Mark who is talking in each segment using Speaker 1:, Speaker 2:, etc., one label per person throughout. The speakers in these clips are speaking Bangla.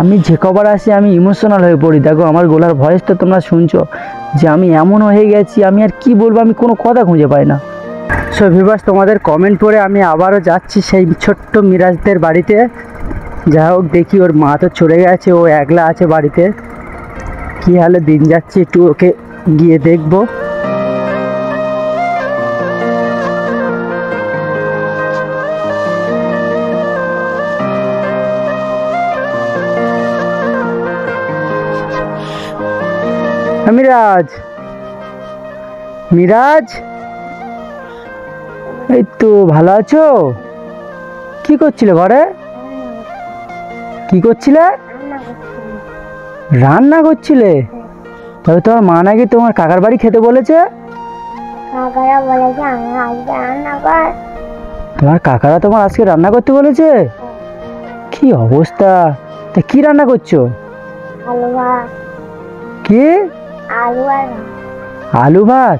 Speaker 1: আমি যে কবার আসি আমি ইমোশনাল হয়ে পড়ি। দেখো আমার গলার ভয়েস তো তোমরা শুনছো যে আমি এমন হয়ে গেছি, আমি আর কি বলবো, আমি কোনো কথা খুঁজে পাই না। সো ভিউয়ার্স, তোমাদের কমেন্ট পড়ে আমি আবারও যাচ্ছি সেই ছোট্ট মিরাজদের বাড়িতে। যাই হোক, দেখি ওর মা তো চলে গেছে, ও একলা আছে বাড়িতে। কী হালে দিন যাচ্ছে, একটু ওকে গিয়ে দেখবো। মিরাজ, মিরাজ, এই তো ভালো আছো? কি করছিলে ঘরে? কি করছিলে? রান্না করছিলে? তবে তোমার মা নাকি তোমার কাকার বাড়ি খেতে বলেছে? তোমার কাকারা তোমার আজকে রান্না করতে বলেছে? কি অবস্থা! তা কি রান্না করছো? কি? আলু ভাত?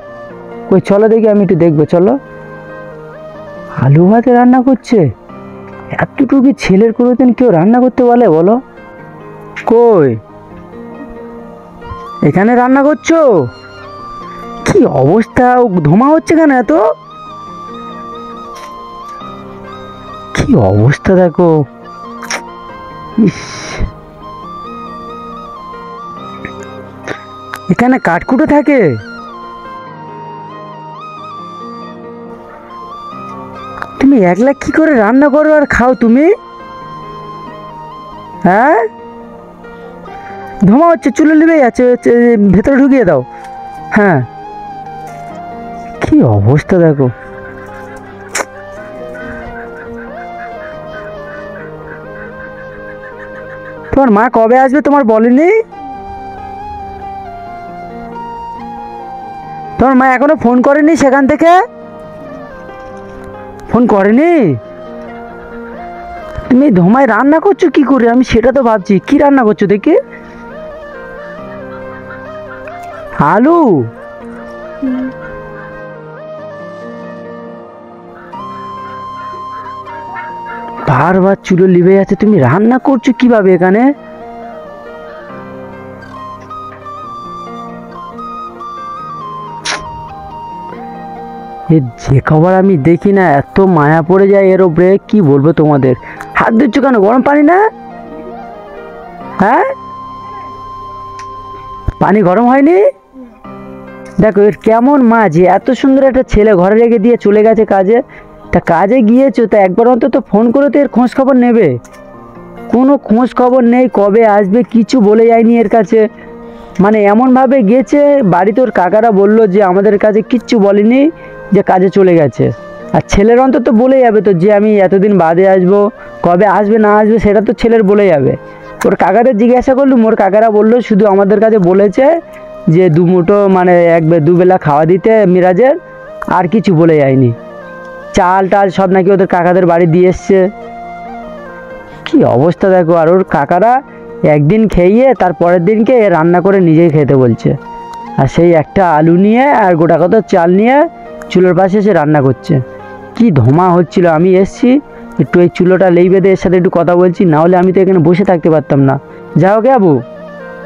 Speaker 1: কই চলো দেখি, আমি একটু দেখবো, চলো। আলু ভাতে রান্না করছে? এতটুকু ছেলের কোনোদিন কেউ রান্না করতে বলে বলো? কই এখানে রান্না করছো? কি অবস্থা! ধোঁয়া হচ্ছে কেন এত? কি অবস্থা দেখো! ইস, এখানে কাঠকুটো থাকে? তুমি একলা কি করে রান্না করো আর খাও তুমি? হ্যাঁ, ধোঁয়া হচ্ছে, চুলে লিবে যাচ্ছে, ভেতরে ঢুকিয়ে দাও। হ্যাঁ, কি অবস্থা দেখো! তোমার মা কবে আসবে তোমার বলেনি? তোমার মা এখনো ফোন করেনি সেখান থেকে? ফোন করেনি? তুমি ধোঁয়ায় রান্না করছো কি করে, আমি সেটা তো ভাবছি। কি রান্না করছো দেখি? আলু? বারবার চুলো লিভে যাচ্ছে, তুমি রান্না করছো কিভাবে এখানে? যে খবর আমি দেখি না, এত মায়া পড়ে যায় এর উপরে, কি বলবো তোমাদের। হাত ধুচ্ছ কেন? গরম পানি না? হ্যাঁ, পানি গরম হয়নি? দেখো এর কেমন মা, যে এত সুন্দর একটা ছেলে ঘরে রেখে দিয়ে চলে গেছে কাজে। তা কাজে গিয়েছো, তা একবার অন্তত ফোন করে তো এর খোঁজ খবর নেবে। কোনো খোঁজ খবর নেই, কবে আসবে কিছু বলে যায়নি এর কাছে। মানে এমনভাবে গেছে, বাড়িতে ওর কাকারা বললো যে আমাদের কাছে কিচ্ছু বলেনি, যে কাজে চলে গেছে। আর ছেলের অন্তত বলে যাবে তো যে আমি এতদিন বাদে আসবো, কবে আসবে না আসবে সেটা তো ছেলের বলে যাবে। ওর কাকাদের জিজ্ঞাসা করলুম, ওর কাকারা বললো শুধু আমাদের কাছে বলেছে যে দুমুঠো মানে দুবেলা খাওয়া দিতে মিরাজের, আর কিছু বলে যায়নি। চাল টাল সব নাকি ওদের কাকাদের বাড়ি দিয়ে এসছে। কি অবস্থা দেখো! আর ওর কাকারা একদিন খেয়ে তার পরের দিনকে রান্না করে নিজেই খেতে বলছে। আর সেই একটা আলু নিয়ে আর গোটা কত চাল নিয়ে চুলোর পাশে এসে রান্না করছে। কি ধোঁয়া হচ্ছিল! আমি এসছি একটু এই চুলোটা লেই বেঁধে এর সাথে একটু কথা বলছি, না হলে আমি তো এখানে বসে থাকতে পারতাম না। যাও গে আবু,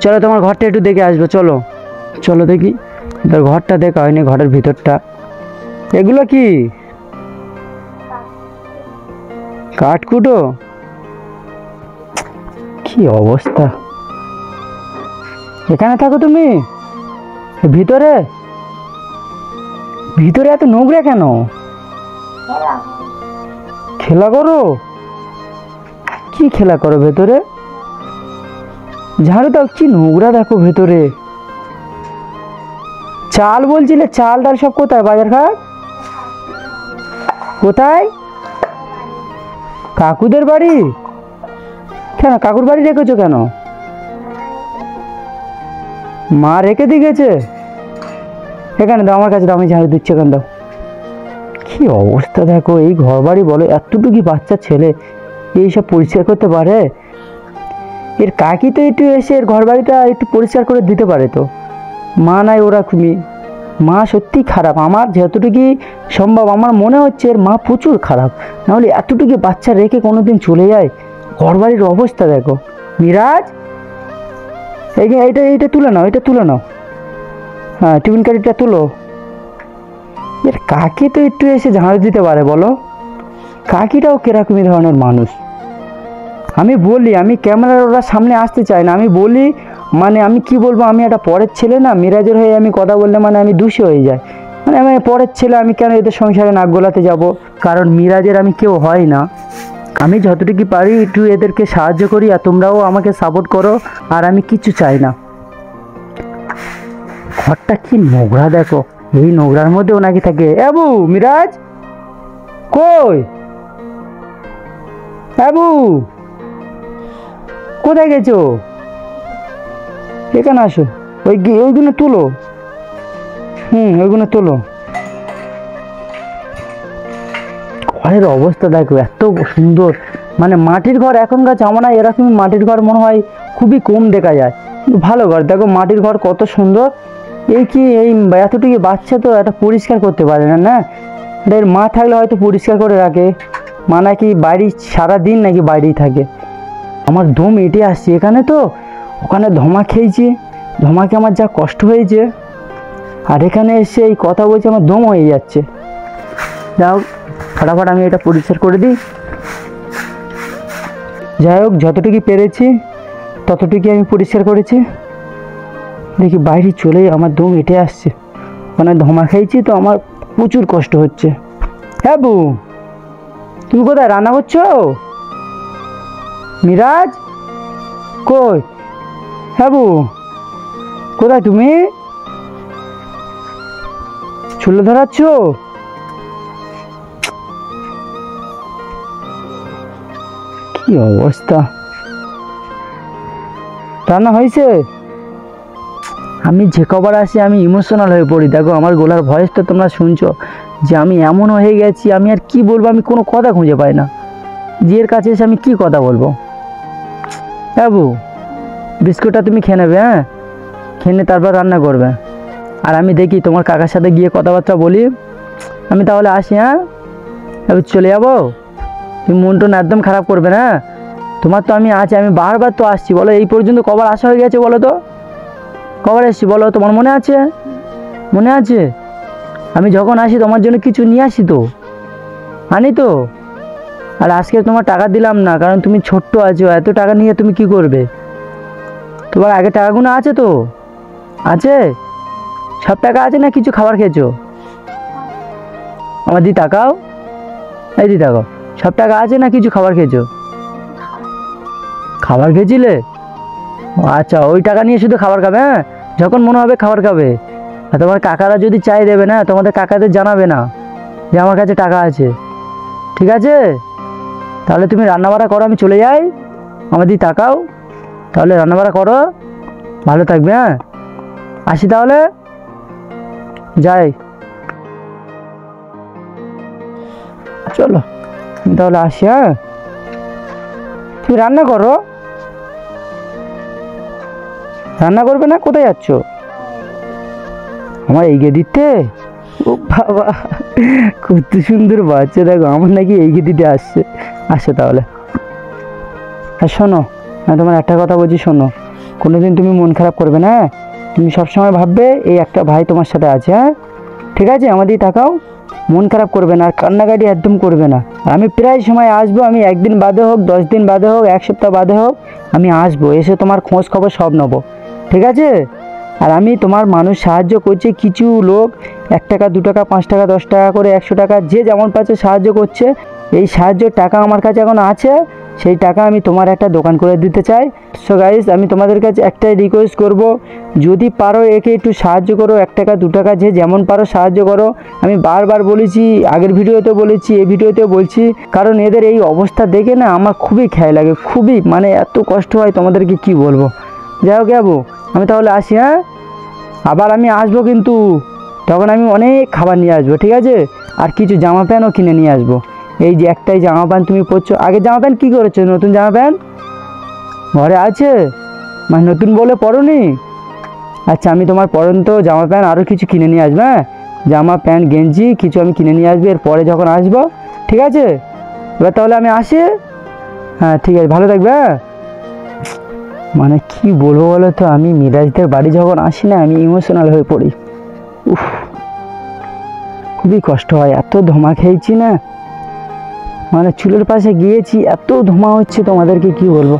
Speaker 1: চলো তোমার ঘরটা একটু দেখে আসবো, চলো চলো দেখি। তোর ঘরটা দেখা হয়নি, ঘরের ভিতরটা। এগুলো কি? কাঠকুটো? কি অবস্থা! এখানে থাকো তুমি? ভিতরে? ভিতরে এত নোংরা কেন? খেলা করো? কি খেলা করো ভেতরে? ঝাড়ু দাও, কি নোংরা দেখো ভেতরে। চাল বলছিলে, চাল ডাল সব কোথায়? বাজার ঘাট কোথায়? কাকুদের বাড়ি? কেন কাকুর বাড়ি রেখেছো কেন? মা রেখে দিয়ে গেছে? এখানে দাও, আমার কাছে দাও, আমি ঝাড়ু দিচ্ছি, এখানে দাও। কি অবস্থা দেখো! এই ঘর বাড়ি বলো, এতটুকু বাচ্চা ছেলে এইসব পরিষ্কার করতে পারে? এর কাকি তো একটু এসে এর ঘর বাড়িটা একটু পরিষ্কার করে দিতে পারে তো। মা নাই ওরকমই। মা সত্যি খারাপ। আমার যতটুকু সম্ভব আমার মনে হচ্ছে এর মা প্রচুর খারাপ। নাহলে এতটুকু বাচ্চা রেখে কোনোদিন চলে যায়? ঘর বাড়ির অবস্থা দেখো। মিরাজ, এইটা এইটা তুলে নাও, এটা তুলে নাও। হ্যাঁ, টিফিন কারিটা তুলো। এর কাকি তো একটু এসে ঝাড়ু দিতে পারে বলো? কাকিটাও কিরকমই ধরনের মানুষ। আমি বলি, আমি ক্যামেরার ওরা সামনে আসতে চাই না। আমি বলি মানে আমি কি বলবো, আমি একটা পরের ছেলে না, মিরাজের হয়ে আমি কথা বললে মানে আমি দোষী হয়ে যাই। মানে আমি পরের ছেলে, আমি কেন এদের সংসারে নাক গলাতে যাব? কারণ মিরাজের আমি কেউ হয় না। আমি যতটুকু পারি একটু এদেরকে সাহায্য করি, আর তোমরাও আমাকে সাপোর্ট করো। আর আমি কিচ্ছু চাই না। ঘরটা কি নোংরা দেখো, এই নোংরার মধ্যেও নাকি থাকে। এবু, মিরাজ কই? এবু, কোথায় গেছো? এখানে আসো। ওইগুলো তুলো। ওইগুলো তোলো। ঘরের অবস্থা দেখো, এত সুন্দর। মানে মাটির ঘর এখনকার জামানায় এরকম মাটির ঘর মনে হয় খুবই কম দেখা যায়। ভালো ঘর দেখো, মাটির ঘর কত সুন্দর। এই এতটুকু বাচ্চা তো এটা পরিষ্কার করতে পারে না। না, এর মা থাকলে হয়তো পরিষ্কার করে রাখে। মা নাকি বাড়ি সারাদিন নাকি বাইরেই থাকে। আমার দম এঁটে আসছে এখানে, তো ওখানে ধমা খেয়েছি, ধমাকে আমার যা কষ্ট হয়েছে। আর এখানে এসে এই কথা বলছে, আমার দম হয়ে যাচ্ছে। যাও, ফটাফট আমি এটা পরিষ্কার করে দিই। যাই হোক, যতটুকু পেরেছি ততটুকু আমি পরিষ্কার করেছি। দেখি বাইরে চলেই আমার দম এঁটে আসছে। ওখানে ধমা খেয়েছি তো আমার প্রচুর কষ্ট হচ্ছে। হ্যাঁ বউ, তুমি কোথায় রান্না করছো? মিরাজ কই? হ্যাঁ বউ, কোথায় তুমি? চুলো ধরাচ্ছ? কি অবস্থা! রান্না হয়েছে? আমি যে কবার আসি আমি ইমোশনাল হয়ে পড়ি। দেখো আমার গলার ভয়েসটা তোমরা শুনছো যে আমি এমন হয়ে গেছি। আমি আর কি বলবো, আমি কোনো কথা খুঁজে পাই না। জিয়ের কাছে এসে আমি কি কথা বলবো? বাবু, বিস্কুটটা তুমি খেয়ে নেবে। হ্যাঁ, খেয়ে তারপর রান্না করবে। আর আমি দেখি তোমার কাকার সাথে গিয়ে কথাবার্তা বলি। আমি তাহলে আসি। হ্যাঁ, আমি চলে যাবো। তুমি মনটা একদম খারাপ করবে না। তোমার তো আমি আছি, আমি বারবার তো আসছি। বলো এই পর্যন্ত কবার আসা হয়ে গেছে বলো তো? কবার এসছি বলো? তোমার মনে আছে? মনে আছে? আমি যখন আসি তোমার জন্য কিছু নিয়ে আসি তো, আনি তো। আর আজকে তোমার টাকা দিলাম না, কারণ তুমি ছোট্ট আছো। এত টাকা নিয়ে তুমি কি করবে? তোমার আগে টাকাগুলো আছে তো? আছে? সব টাকা আছে না কিছু খাবার খেয়েছো? আমার দি তাকাও, এই দি তাকাও। সব টাকা আছে না কিছু খাবার খেয়েছো? খাবার খেয়েছিলে? আচ্ছা, ওই টাকা নিয়ে শুধু খাবার খাবে? হ্যাঁ, যখন মনে হবে খাবার খাবে। আর তোমার কাকারা যদি চাই দেবে না, তোমাদের কাকাদের জানাবে না যে আমার কাছে টাকা আছে। ঠিক আছে? তাহলে তুমি রান্নাবাড়া করো, আমি চলে যাই। আমার দিকে তাকাও, তাহলে রান্নাবাড়া করো। ভালো থাকবে। হ্যাঁ, আসি তাহলে, যাই। চলো, আমি তাহলে আসি। হ্যাঁ, তুমি রান্না করো। রান্না করবে না? কোথায় যাচ্ছ? আমার এগিয়ে দিতে? ও বাবা, কত সুন্দর বাচ্চা। দেখো আমার নাকি এগিয়ে দিতে আসছে। আসছে তাহলে। আর শোনো, আমি তোমার একটা কথা বলছি, শোনো। কোনোদিন তুমি মন খারাপ করবে না। তুমি সবসময় ভাববে এই একটা ভাই তোমার সাথে আছে। হ্যাঁ, ঠিক আছে? আমাদের তাকাও, মন খারাপ করবে না, আর কান্নাকাটি একদম করবে না। আমি প্রায় সময় আসবো। আমি একদিন বাদে হোক, 10 দিন বাদে হোক, 1 সপ্তাহ বাদে হোক, আমি আসবো। এসে তোমার খোঁজ খবর সব নেবো। ঠিক আছে? আর আমি তোমার মানুষ সাহায্য করছি। কিছু লোক 1 টাকা, 2 টাকা, 5 টাকা, 10 টাকা করে, 100 টাকা, যে যেমন পাচ্ছে সাহায্য করছে। এই সাহায্যের টাকা আমার কাছে এখন আছে। সেই টাকা আমি তোমার একটা দোকান করে দিতে চাই। সো গাইস, আমি তোমাদের কাছে একটাই রিকোয়েস্ট করব, যদি পারো একে একটু সাহায্য করো। 1 টাকা, 2 টাকা, যে যেমন পারো সাহায্য করো। আমি বারবার বলেছি, আগের ভিডিওতে বলেছি, এই ভিডিওতেও বলছি। কারণ এদের এই অবস্থা দেখে না আমার খুবই খেয়াল লাগে, খুবই, মানে এত কষ্ট হয় তোমাদেরকে কি বলবো। যাই হোক যাবো, আমি তাহলে আসি। হ্যাঁ, আবার আমি আসবো, কিন্তু তখন আমি অনেক খাবার নিয়ে আসবো। ঠিক আছে? আর কিছু জামা প্যান্টও কিনে নিয়ে আসবো। এই যে একটাই জামা প্যান্ট তুমি পরছো, আগে জামা প্যান্ট কী করেছো? নতুন জামা প্যান্ট ঘরে আছে, মানে নতুন বলে পরোনি? আচ্ছা, আমি তোমার পরন্ত জামা প্যান্ট আরও কিছু কিনে নিয়ে আসবো। হ্যাঁ, জামা প্যান্ট গেঞ্জি কিছু আমি কিনে নিয়ে আসবো এরপরে যখন আসবো। ঠিক আছে? এবার তাহলে আমি আসি। হ্যাঁ, ঠিক আছে, ভালো থাকবে। হ্যাঁ। মানে কি বলবো বলো তো, আমি মিরাজদের বাড়ি যখন আসি না আমি ইমোশনাল হয়ে পড়ি। উফ, খুবই কষ্ট হয়, এত ধোঁয়া খেয়েছি না, মানে চুলের পাশে গিয়েছি এত ধোঁয়া হচ্ছে তোমাদেরকে কি বলবো।